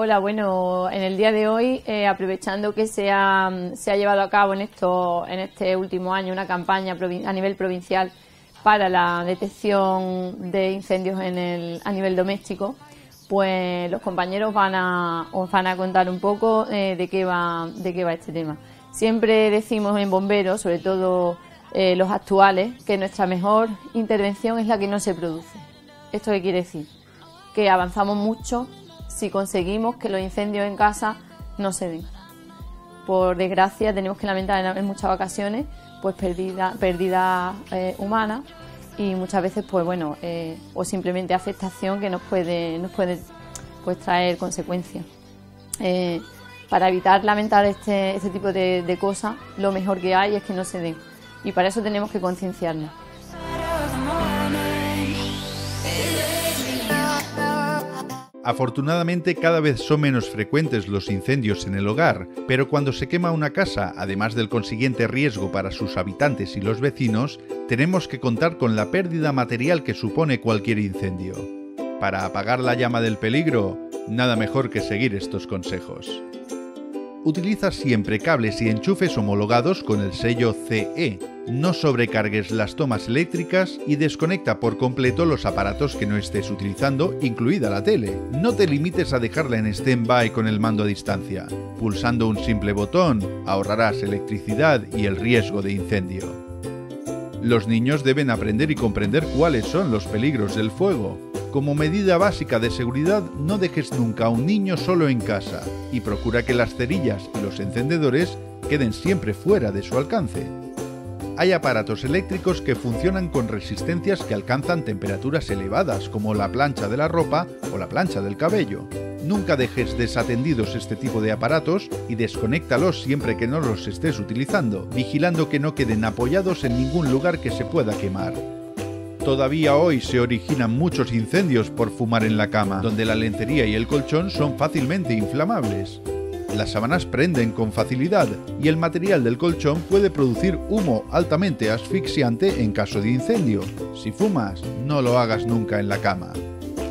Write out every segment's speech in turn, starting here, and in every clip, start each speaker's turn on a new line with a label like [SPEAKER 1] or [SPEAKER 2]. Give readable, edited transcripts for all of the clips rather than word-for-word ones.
[SPEAKER 1] Hola, bueno, en el día de hoy, aprovechando que se ha llevado a cabo en este último año una campaña a nivel provincial para la detección de incendios a nivel doméstico, pues los compañeros os van a contar un poco de qué va este tema. Siempre decimos en bomberos, sobre todo los actuales, que nuestra mejor intervención es la que no se produce. ¿Esto qué quiere decir? Que avanzamos mucho si conseguimos que los incendios en casa no se den. Por desgracia tenemos que lamentar en muchas ocasiones pues pérdida humana y muchas veces pues bueno o simplemente afectación que nos puede pues traer consecuencias. Para evitar lamentar este tipo de cosas, lo mejor que hay es que no se den, y para eso tenemos que concienciarnos.
[SPEAKER 2] Afortunadamente cada vez son menos frecuentes los incendios en el hogar, pero cuando se quema una casa, además del consiguiente riesgo para sus habitantes y los vecinos, tenemos que contar con la pérdida material que supone cualquier incendio. Para apagar la llama del peligro, nada mejor que seguir estos consejos. Utiliza siempre cables y enchufes homologados con el sello CE. No sobrecargues las tomas eléctricas y desconecta por completo los aparatos que no estés utilizando, incluida la tele. No te limites a dejarla en stand-by con el mando a distancia. Pulsando un simple botón, ahorrarás electricidad y el riesgo de incendio. Los niños deben aprender y comprender cuáles son los peligros del fuego. Como medida básica de seguridad, no dejes nunca a un niño solo en casa y procura que las cerillas y los encendedores queden siempre fuera de su alcance. Hay aparatos eléctricos que funcionan con resistencias que alcanzan temperaturas elevadas, como la plancha de la ropa o la plancha del cabello. Nunca dejes desatendidos este tipo de aparatos y desconéctalos siempre que no los estés utilizando, vigilando que no queden apoyados en ningún lugar que se pueda quemar. Todavía hoy se originan muchos incendios por fumar en la cama, donde la lencería y el colchón son fácilmente inflamables. Las sábanas prenden con facilidad y el material del colchón puede producir humo altamente asfixiante en caso de incendio. Si fumas, no lo hagas nunca en la cama.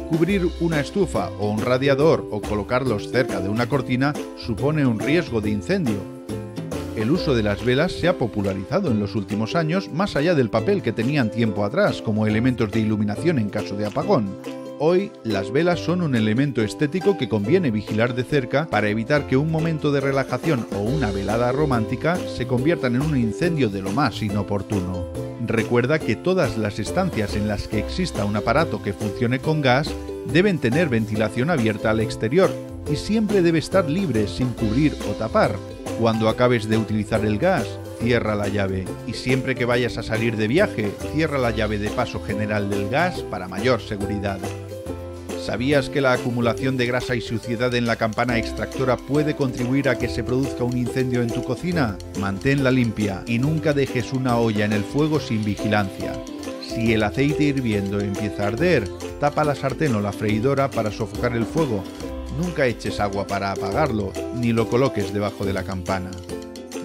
[SPEAKER 2] Cubrir una estufa o un radiador o colocarlos cerca de una cortina supone un riesgo de incendio. El uso de las velas se ha popularizado en los últimos años más allá del papel que tenían tiempo atrás como elementos de iluminación en caso de apagón. Hoy, las velas son un elemento estético que conviene vigilar de cerca para evitar que un momento de relajación o una velada romántica se conviertan en un incendio de lo más inoportuno. Recuerda que todas las estancias en las que exista un aparato que funcione con gas deben tener ventilación abierta al exterior y siempre debe estar libre sin cubrir o tapar. Cuando acabes de utilizar el gas, cierra la llave y siempre que vayas a salir de viaje, cierra la llave de paso general del gas para mayor seguridad. ¿Sabías que la acumulación de grasa y suciedad en la campana extractora puede contribuir a que se produzca un incendio en tu cocina? Manténla limpia y nunca dejes una olla en el fuego sin vigilancia. Si el aceite hirviendo empieza a arder, tapa la sartén o la freidora para sofocar el fuego. Nunca eches agua para apagarlo, ni lo coloques debajo de la campana.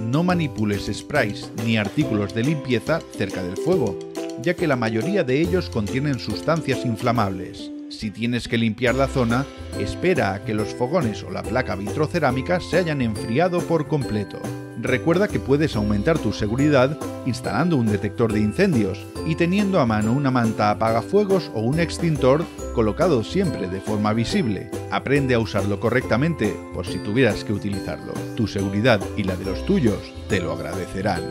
[SPEAKER 2] No manipules sprays ni artículos de limpieza cerca del fuego, ya que la mayoría de ellos contienen sustancias inflamables. Si tienes que limpiar la zona, espera a que los fogones o la placa vitrocerámica se hayan enfriado por completo. Recuerda que puedes aumentar tu seguridad instalando un detector de incendios y teniendo a mano una manta apagafuegos o un extintor colocado siempre de forma visible. Aprende a usarlo correctamente por si tuvieras que utilizarlo. Tu seguridad y la de los tuyos te lo agradecerán.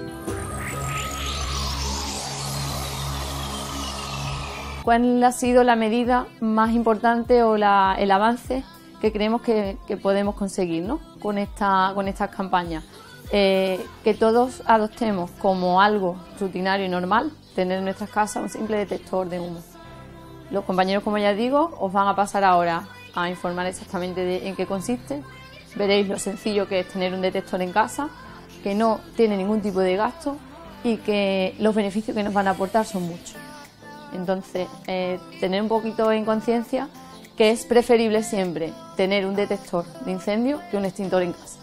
[SPEAKER 1] ¿Cuál ha sido la medida más importante o el avance que creemos que podemos conseguir, ¿no? con estas campañas? Que todos adoptemos como algo rutinario y normal tener en nuestras casas un simple detector de humo. Los compañeros, como ya digo, os van a pasar ahora a informar exactamente en qué consiste. Veréis lo sencillo que es tener un detector en casa, que no tiene ningún tipo de gasto y que los beneficios que nos van a aportar son muchos. Entonces, tener un poquito en conciencia que es preferible siempre tener un detector de incendio que un extintor en casa.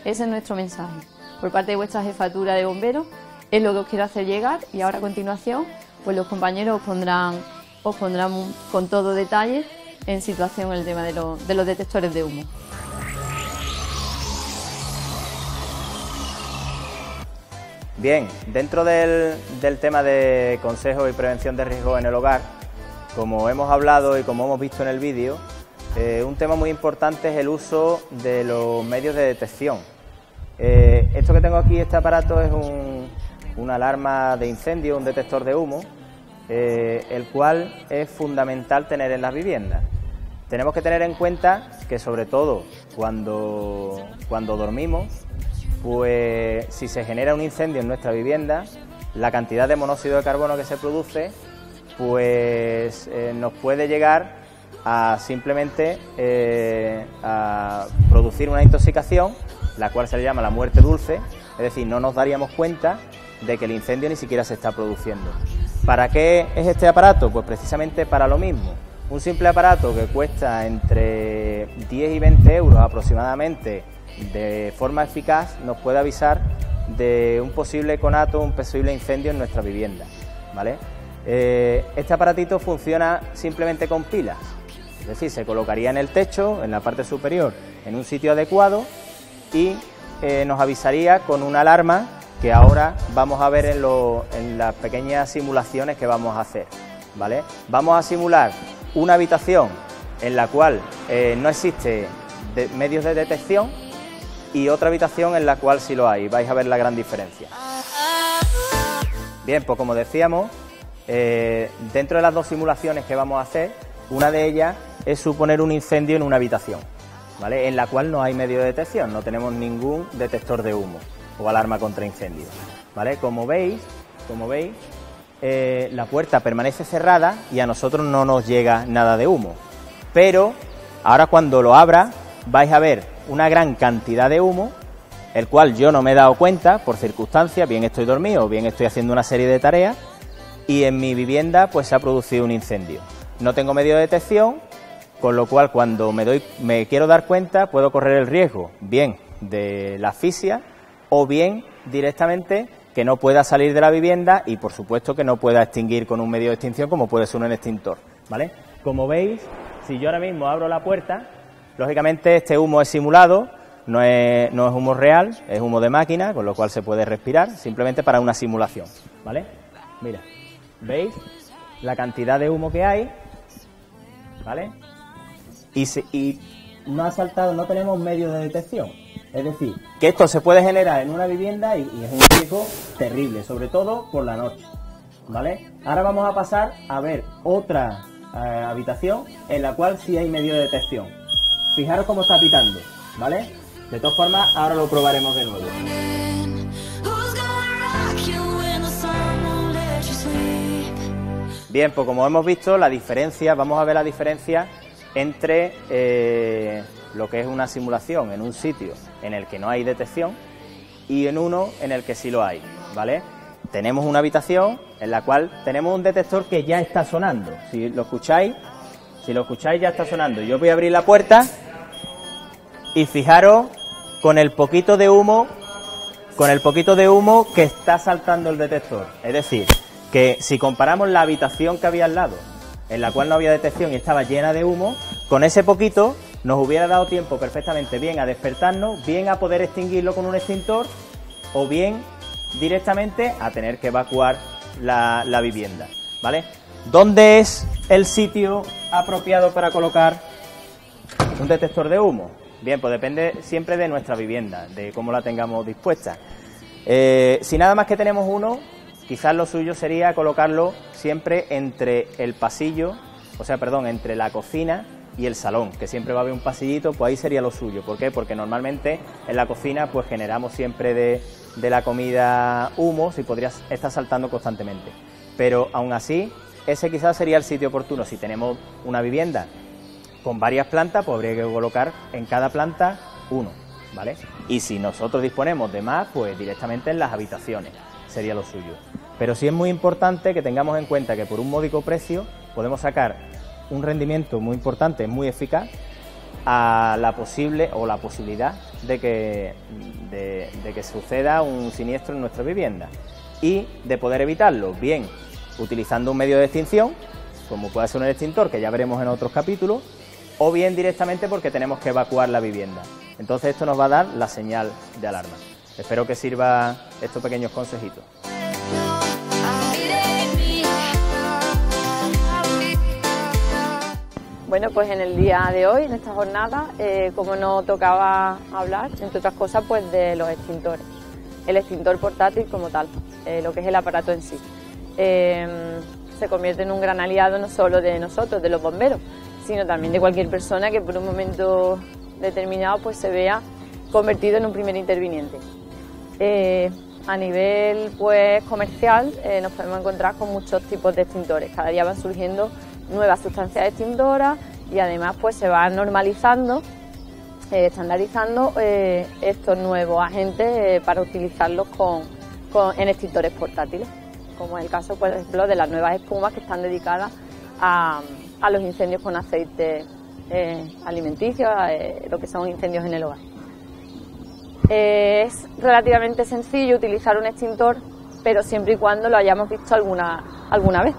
[SPEAKER 1] Ese es nuestro mensaje. Por parte de vuestra jefatura de bomberos es lo que os quiero hacer llegar, y ahora a continuación pues los compañeros os pondrán con todo detalle en situación el tema de los detectores de humo.
[SPEAKER 3] Bien, dentro del tema de consejos y prevención de riesgos en el hogar, como hemos hablado y como hemos visto en el vídeo, un tema muy importante es el uso de los medios de detección. Esto que tengo aquí, este aparato, es una alarma de incendio, un detector de humo, el cual es fundamental tener en las viviendas. Tenemos que tener en cuenta que, sobre todo cuando dormimos, pues si se genera un incendio en nuestra vivienda, la cantidad de monóxido de carbono que se produce, pues nos puede llegar a simplemente a producir una intoxicación, la cual se le llama la muerte dulce, es decir, no nos daríamos cuenta de que el incendio ni siquiera se está produciendo. ¿Para qué es este aparato? Pues precisamente para lo mismo. Un simple aparato que cuesta entre 10 y 20 euros aproximadamente, de forma eficaz nos puede avisar de un posible conato, un posible incendio en nuestra vivienda, ¿vale? Este aparatito funciona simplemente con pilas, es decir, se colocaría en el techo, en la parte superior, en un sitio adecuado y nos avisaría con una alarma que ahora vamos a ver en las pequeñas simulaciones que vamos a hacer, ¿vale? Vamos a simular una habitación en la cual no existe medios de detección y otra habitación en la cual sí lo hay. Vais a ver la gran diferencia. Bien, pues como decíamos, dentro de las dos simulaciones que vamos a hacer, una de ellas es suponer un incendio en una habitación, ¿vale? En la cual no hay medio de detección, no tenemos ningún detector de humo o alarma contra incendios, ¿vale? Como veis, la puerta permanece cerrada y a nosotros no nos llega nada de humo, pero ahora cuando lo abra vais a ver una gran cantidad de humo, el cual yo no me he dado cuenta por circunstancias, bien estoy dormido o bien estoy haciendo una serie de tareas y en mi vivienda pues se ha producido un incendio. No tengo medio de detección, con lo cual cuando me quiero dar cuenta puedo correr el riesgo bien de la asfixia o bien directamente que no pueda salir de la vivienda y por supuesto que no pueda extinguir con un medio de extinción como puede ser un extintor, ¿vale? Como veis, si yo ahora mismo abro la puerta, lógicamente este humo es simulado, no es humo real, es humo de máquina, con lo cual se puede respirar, simplemente para una simulación, ¿vale? Mira, ¿veis la cantidad de humo que hay? ¿Vale? Y no ha saltado, no tenemos medio de detección. Es decir, que esto se puede generar en una vivienda y es un riesgo terrible, sobre todo por la noche, ¿vale? Ahora vamos a pasar a ver otra habitación en la cual sí hay medio de detección. Fijaros cómo está pitando, ¿vale? De todas formas, ahora lo probaremos de nuevo. Bien, pues como hemos visto, vamos a ver la diferencia entre lo que es una simulación en un sitio en el que no hay detección y en uno en el que sí lo hay, ¿vale? Tenemos una habitación en la cual tenemos un detector que ya está sonando. Si lo escucháis ya está sonando. Yo voy a abrir la puerta y fijaros con el poquito de humo que está saltando el detector. Es decir, que si comparamos la habitación que había al lado, en la cual no había detección y estaba llena de humo, con ese poquito nos hubiera dado tiempo perfectamente bien a despertarnos, bien a poder extinguirlo con un extintor o bien directamente a tener que evacuar la vivienda, ¿vale? ¿Dónde es el sitio apropiado para colocar un detector de humo? Bien, pues depende siempre de nuestra vivienda, de cómo la tengamos dispuesta. Si nada más que tenemos uno, quizás lo suyo sería colocarlo siempre entre el pasillo, entre la cocina y el salón, que siempre va a haber un pasillito, pues ahí sería lo suyo. ¿Por qué? Porque normalmente en la cocina pues generamos siempre de la comida humos y podría estar saltando constantemente. Pero aún así, ese quizás sería el sitio oportuno. Si tenemos una vivienda con varias plantas, pues habría que colocar en cada planta uno, ¿vale? Y si nosotros disponemos de más, pues directamente en las habitaciones sería lo suyo. Pero sí es muy importante que tengamos en cuenta que por un módico precio podemos sacar un rendimiento muy importante, muy eficaz, a la posibilidad de que suceda un siniestro en nuestra vivienda y de poder evitarlo, bien utilizando un medio de extinción, como puede ser un extintor, que ya veremos en otros capítulos, o bien directamente porque tenemos que evacuar la vivienda. Entonces esto nos va a dar la señal de alarma. Espero que sirvan estos pequeños consejitos.
[SPEAKER 1] Bueno, pues en el día de hoy, en esta jornada, como no tocaba hablar, entre otras cosas, pues de los extintores. El extintor portátil como tal, lo que es el aparato en sí. Se convierte en un gran aliado no solo de nosotros, de los bomberos, sino también de cualquier persona que por un momento determinado pues se vea convertido en un primer interviniente. A nivel pues comercial nos podemos encontrar con muchos tipos de extintores. Cada día van surgiendo nuevas sustancias extintoras y además pues se van normalizando, estandarizando estos nuevos agentes para utilizarlos en extintores portátiles, como es el caso por ejemplo de las nuevas espumas que están dedicadas a los incendios con aceite alimenticios, lo que son incendios en el hogar. Es relativamente sencillo utilizar un extintor, pero siempre y cuando lo hayamos visto alguna vez.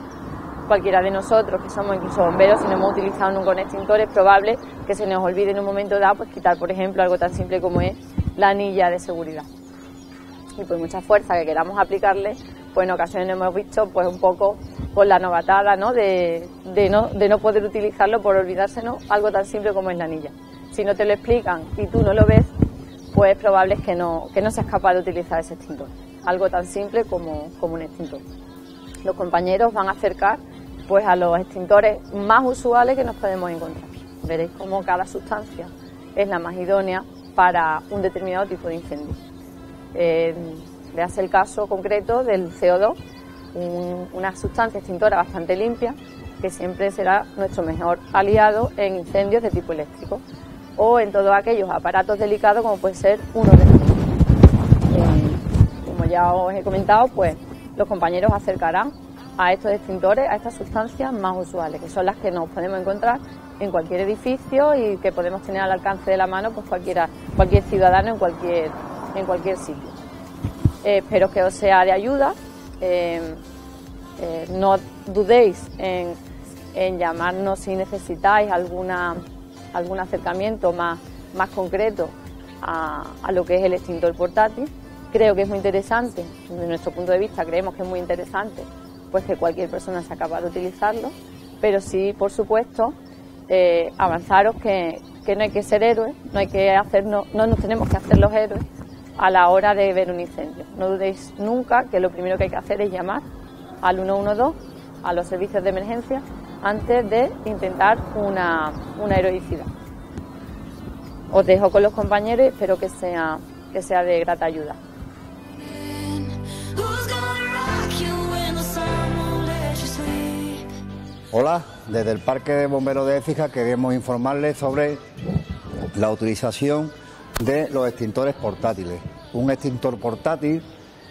[SPEAKER 1] Cualquiera de nosotros que somos incluso bomberos, si no hemos utilizado nunca un extintor, es probable que se nos olvide en un momento dado pues quitar, por ejemplo, algo tan simple como es la anilla de seguridad. Y por mucha fuerza que queramos aplicarle, pues en ocasiones hemos visto pues un poco con la novatada, ¿no? de no poder utilizarlo por olvidársenos algo tan simple como es la anilla. Si no te lo explican y tú no lo ves, pues es probable que no seas capaz de utilizar ese extintor. Algo tan simple como un extintor. Los compañeros van a acercar pues a los extintores más usuales que nos podemos encontrar. Veréis cómo cada sustancia es la más idónea para un determinado tipo de incendio. Veas el caso concreto del CO2, una sustancia extintora bastante limpia que siempre será nuestro mejor aliado en incendios de tipo eléctrico o en todos aquellos aparatos delicados como puede ser un ordenador. Como ya os he comentado, pues los compañeros acercarán a estos extintores, a estas sustancias más usuales, que son las que nos podemos encontrar en cualquier edificio y que podemos tener al alcance de la mano pues cualquier ciudadano en cualquier sitio. Espero que os sea de ayuda. No dudéis en llamarnos si necesitáis algún acercamiento más concreto a lo que es el extintor portátil. Creo que es muy interesante, desde nuestro punto de vista creemos que es muy interesante pues que cualquier persona sea capaz de utilizarlo, pero sí, por supuesto, avanzaros que no hay que ser héroes, no nos tenemos que hacer los héroes a la hora de ver un incendio. No dudéis nunca que lo primero que hay que hacer es llamar al 112, a los servicios de emergencia, antes de intentar una heroicidad. Os dejo con los compañeros y espero que sea de grata ayuda.
[SPEAKER 4] Hola, desde el Parque de Bomberos de Écija queremos informarles sobre la utilización de los extintores portátiles. Un extintor portátil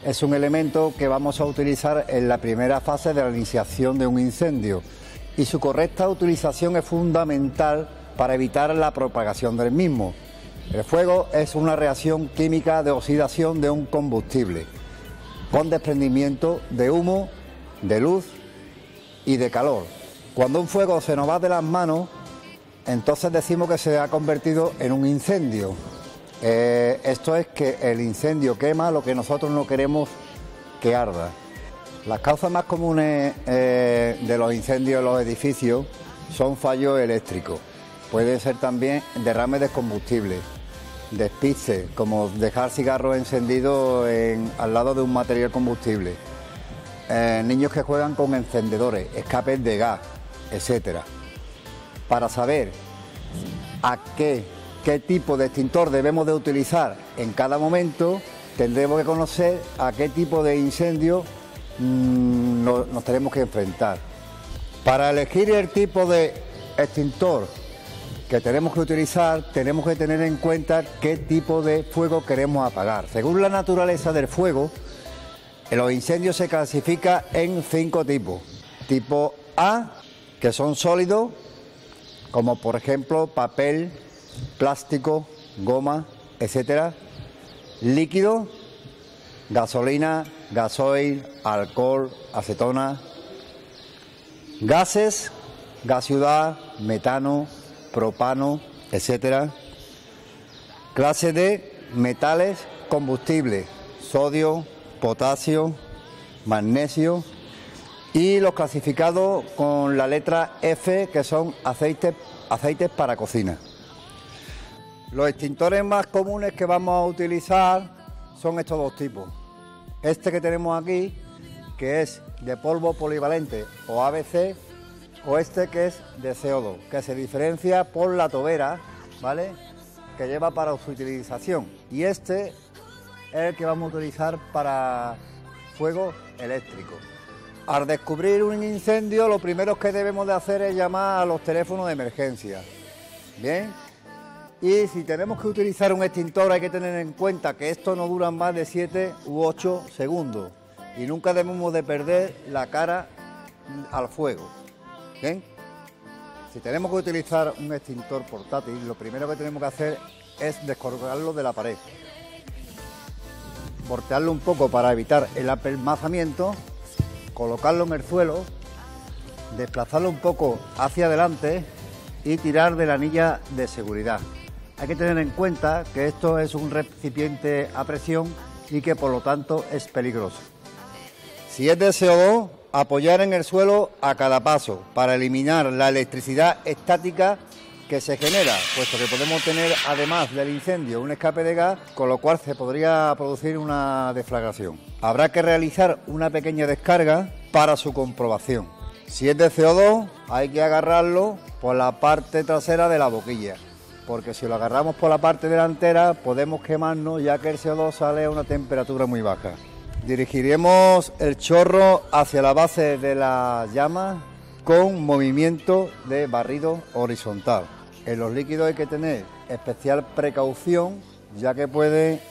[SPEAKER 4] es un elemento que vamos a utilizar en la primera fase de la iniciación de un incendio y su correcta utilización es fundamental para evitar la propagación del mismo. El fuego es una reacción química de oxidación de un combustible con desprendimiento de humo, de luz y de calor. Cuando un fuego se nos va de las manos, entonces decimos que se ha convertido en un incendio. Esto es que el incendio quema lo que nosotros no queremos que arda. Las causas más comunes de los incendios en los edificios son fallos eléctricos. Puede ser también derrame de combustible, despiste, como dejar cigarros encendidos al lado de un material combustible, niños que juegan con encendedores, escapes de gas, etcétera. Para saber qué tipo de extintor debemos de utilizar en cada momento, tendremos que conocer a qué tipo de incendio nos tenemos que enfrentar. Para elegir el tipo de extintor que tenemos que utilizar, tenemos que tener en cuenta qué tipo de fuego queremos apagar. Según la naturaleza del fuego, los incendios se clasifican en 5 tipos. Tipo A, que son sólidos, como por ejemplo papel, plástico, goma, etcétera. Líquido, gasolina, gasoil, alcohol, acetona. Gases, gas ciudad, metano, propano, etcétera. Clase D, metales, combustible, sodio, potasio, magnesio, y los clasificados con la letra F, que son aceites para cocina. Los extintores más comunes que vamos a utilizar son estos dos tipos. Este que tenemos aquí, que es de polvo polivalente o ABC, o este que es de CO2, que se diferencia por la tobera, ¿vale?, que lleva para su utilización. Y este es el que vamos a utilizar para fuego eléctrico. Al descubrir un incendio, lo primero que debemos de hacer es llamar a los teléfonos de emergencia. Bien. Y si tenemos que utilizar un extintor, hay que tener en cuenta que esto no dura más de 7 u 8 segundos. Y nunca debemos de perder la cara al fuego. Bien. Si tenemos que utilizar un extintor portátil, lo primero que tenemos que hacer es descolgarlo de la pared. Voltearlo un poco para evitar el apelmazamiento, colocarlo en el suelo, desplazarlo un poco hacia adelante y tirar de la anilla de seguridad. Hay que tener en cuenta que esto es un recipiente a presión y que por lo tanto es peligroso. Si es de CO2, apoyar en el suelo a cada paso para eliminar la electricidad estática que se genera, puesto que podemos tener, además del incendio, un escape de gas, con lo cual se podría producir una deflagración. Habrá que realizar una pequeña descarga para su comprobación. Si es de CO2, hay que agarrarlo por la parte trasera de la boquilla, porque si lo agarramos por la parte delantera podemos quemarnos, ya que el CO2 sale a una temperatura muy baja. Dirigiremos el chorro hacia la base de las llamas con movimiento de barrido horizontal. En los líquidos hay que tener especial precaución, ya que puede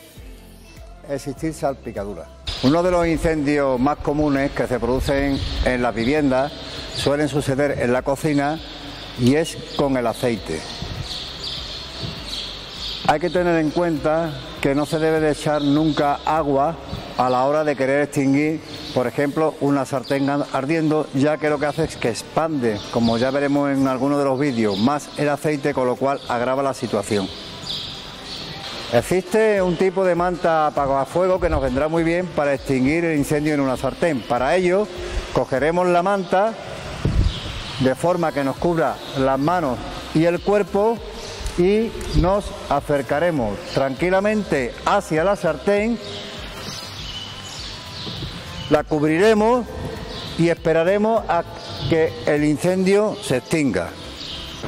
[SPEAKER 4] existir salpicaduras. Uno de los incendios más comunes que se producen en las viviendas suelen suceder en la cocina y es con el aceite. Hay que tener en cuenta que no se debe de echar nunca agua a la hora de querer extinguir, por ejemplo, una sartén ardiendo, ya que lo que hace es que expande, como ya veremos en algunos de los vídeos, más el aceite, con lo cual agrava la situación. Existe un tipo de manta apagafuego que nos vendrá muy bien para extinguir el incendio en una sartén. Para ello, cogeremos la manta de forma que nos cubra las manos y el cuerpo y nos acercaremos tranquilamente hacia la sartén, la cubriremos y esperaremos a que el incendio se extinga.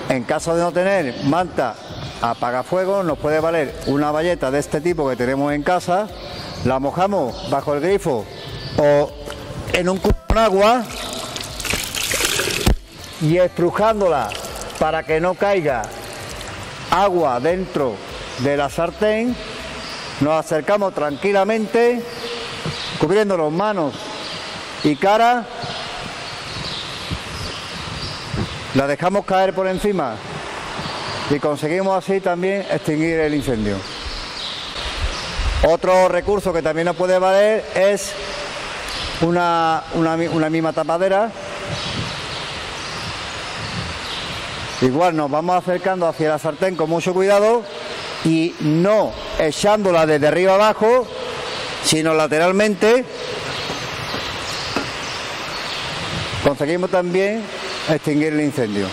[SPEAKER 4] En caso de no tener manta apagafuego, nos puede valer una bayeta de este tipo que tenemos en casa, la mojamos bajo el grifo o en un cubo con agua y estrujándola para que no caiga agua dentro de la sartén, nos acercamos tranquilamente, cubriéndonos manos y cara, la dejamos caer por encima y conseguimos así también extinguir el incendio. Otro recurso que también nos puede valer es una misma tapadera. Igual nos vamos acercando hacia la sartén con mucho cuidado y no echándola desde arriba abajo, sino lateralmente. Conseguimos también extinguir el incendio.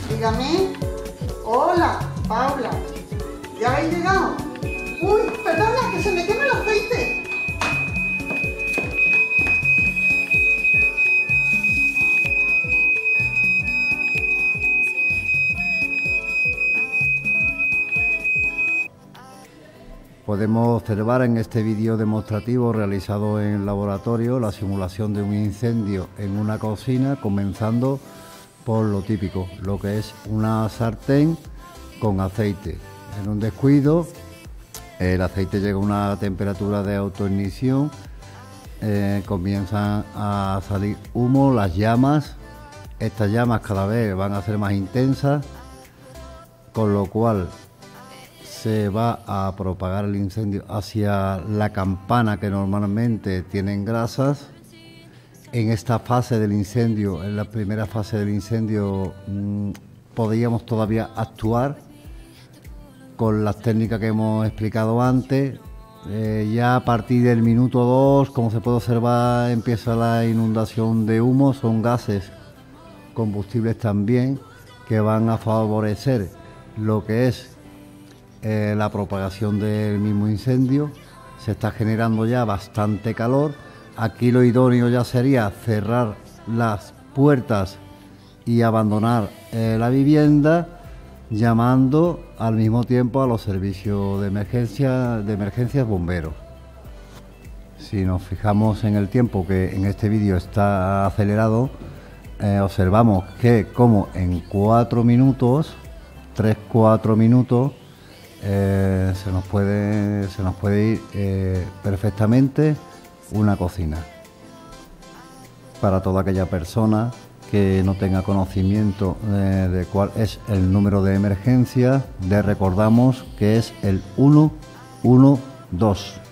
[SPEAKER 5] Dígame. Hola, Paula. ¿Ya habéis llegado? Uy, perdona, que se me quema el aceite.
[SPEAKER 4] Podemos observar en este vídeo demostrativo realizado en el laboratorio la simulación de un incendio en una cocina, comenzando por lo típico, lo que es una sartén con aceite. En un descuido, el aceite llega a una temperatura de autoignición, comienzan a salir humo, las llamas. Estas llamas cada vez van a ser más intensas, con lo cual se va a propagar el incendio hacia la campana que normalmente tienen grasas. En esta fase del incendio, en la primera fase del incendio, podríamos todavía actuar con las técnicas que hemos explicado antes. Ya a partir del minuto 2, como se puede observar, empieza la inundación de humo. Son gases combustibles también que van a favorecer lo que es la propagación del mismo incendio. Se está generando ya bastante calor. Aquí lo idóneo ya sería cerrar las puertas y abandonar la vivienda, llamando al mismo tiempo a los servicios de emergencias bomberos. Si nos fijamos en el tiempo, que en este vídeo está acelerado, observamos que como en 4 minutos, 3-4 minutos, se nos puede ir perfectamente una cocina. Para toda aquella persona que no tenga conocimiento de cuál es el número de emergencia, le recordamos que es el 112.